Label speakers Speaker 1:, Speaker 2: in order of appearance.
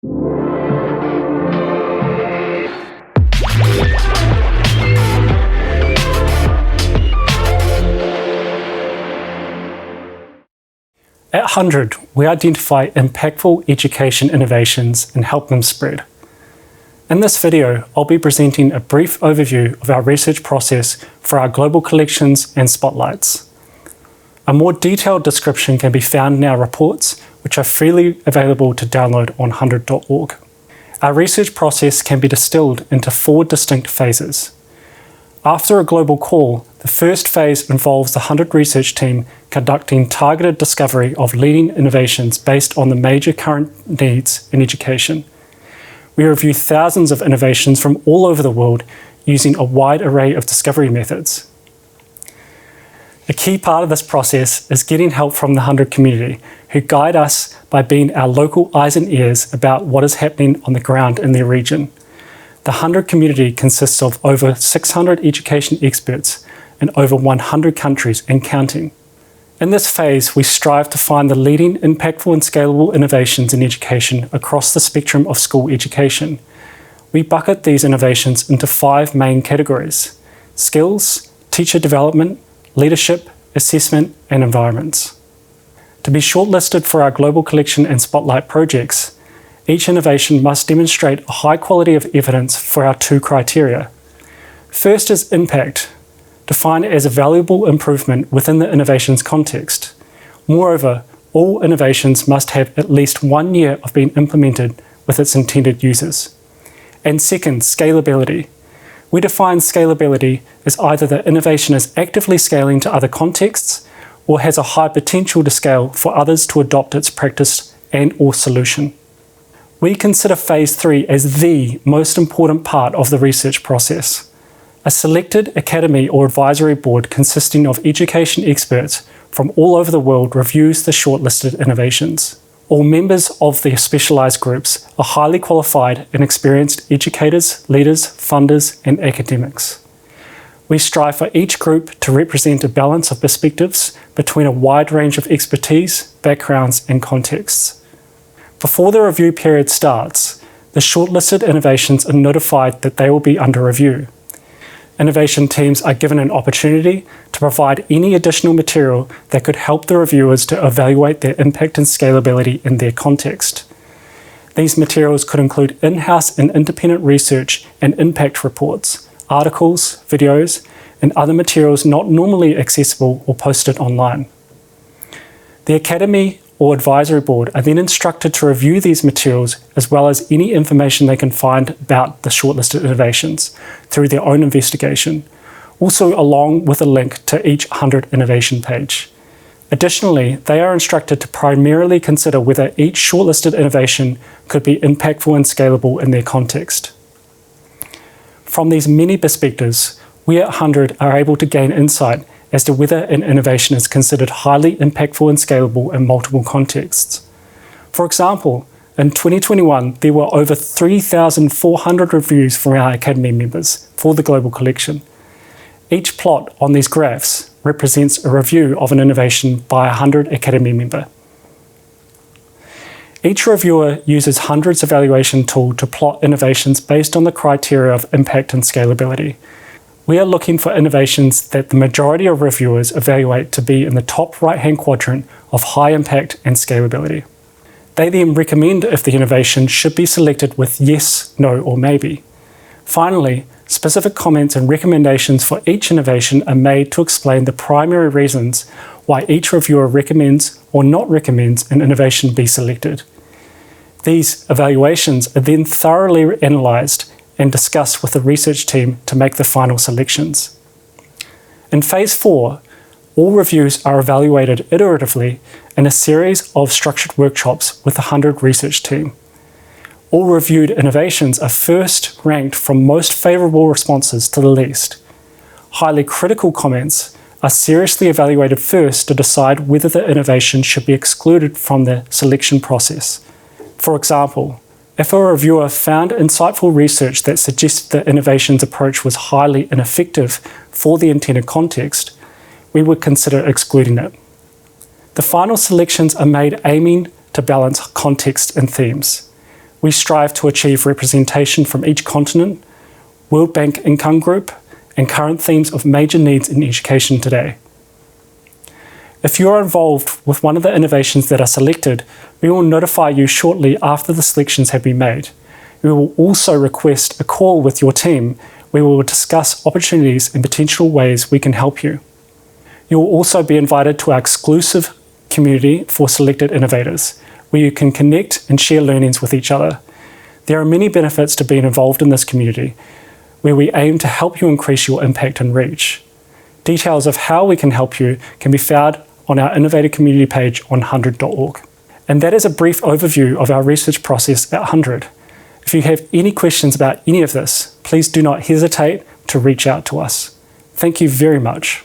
Speaker 1: At HundrED, we identify impactful education innovations and help them spread. In this video, I'll be presenting a brief overview of our research process for our global collections and spotlights. A more detailed description can be found in our reports, which are freely available to download on HundrED.org. Our research process can be distilled into 4 distinct phases. After a global call, the first phase involves the HundrED research team conducting targeted discovery of leading innovations based on the major current needs in education. We review thousands of innovations from all over the world using a wide array of discovery methods. A key part of this process is getting help from the HundrED community, who guide us by being our local eyes and ears about what is happening on the ground in their region. The HundrED community consists of over 600 education experts in over 100 countries and counting. In this phase, we strive to find the leading impactful and scalable innovations in education across the spectrum of school education. We bucket these innovations into 5 main categories: skills, teacher development, leadership, assessment, and environments. To be shortlisted for our global collection and spotlight projects, each innovation must demonstrate a high quality of evidence for our 2 criteria. First is impact, defined as a valuable improvement within the innovation's context. Moreover, all innovations must have at least 1 year of being implemented with its intended users. And second, scalability. We define scalability as either the innovation is actively scaling to other contexts or has a high potential to scale for others to adopt its practice and/or solution. We consider phase 3 as the most important part of the research process. A selected academy or advisory board consisting of education experts from all over the world reviews the shortlisted innovations. All members of the specialized groups are highly qualified and experienced educators, leaders, funders, and academics. We strive for each group to represent a balance of perspectives between a wide range of expertise, backgrounds, and contexts. Before the review period starts, the shortlisted innovations are notified that they will be under review. Innovation teams are given an opportunity to provide any additional material that could help the reviewers to evaluate their impact and scalability in their context. These materials could include in-house and independent research and impact reports, articles, videos, and other materials not normally accessible or posted online. The Academy or Advisory Board are then instructed to review these materials as well as any information they can find about the shortlisted innovations through their own investigation, also along with a link to each HundrED innovation page. Additionally, they are instructed to primarily consider whether each shortlisted innovation could be impactful and scalable in their context. From these many perspectives, we at HundrED are able to gain insight as to whether an innovation is considered highly impactful and scalable in multiple contexts. For example, in 2021, there were over 3,400 reviews from our Academy members for the global collection. Each plot on these graphs represents a review of an innovation by a HundrED Academy member. Each reviewer uses HundrED's evaluation tool to plot innovations based on the criteria of impact and scalability. We are looking for innovations that the majority of reviewers evaluate to be in the top right-hand quadrant of high impact and scalability. They then recommend if the innovation should be selected with yes, no, or maybe. Finally, specific comments and recommendations for each innovation are made to explain the primary reasons why each reviewer recommends or not recommends an innovation be selected. These evaluations are then thoroughly analysed and discussed with the research team to make the final selections. In phase 4, all reviews are evaluated iteratively in a series of structured workshops with the HundrED research team. All reviewed innovations are first ranked from most favourable responses to the least. Highly critical comments are seriously evaluated first to decide whether the innovation should be excluded from the selection process. For example, if a reviewer found insightful research that suggested the innovation's approach was highly ineffective for the intended context, we would consider excluding it. The final selections are made aiming to balance context and themes. We strive to achieve representation from each continent, World Bank income group, and current themes of major needs in education today. If you are involved with one of the innovations that are selected, we will notify you shortly after the selections have been made. We will also request a call with your team where we will discuss opportunities and potential ways we can help you. You will also be invited to our exclusive community for selected innovators, where you can connect and share learnings with each other. There are many benefits to being involved in this community, where we aim to help you increase your impact and reach. Details of how we can help you can be found on our Innovator Community page on HundrED.org. And that is a brief overview of our research process at HundrED. If you have any questions about any of this, please do not hesitate to reach out to us. Thank you very much.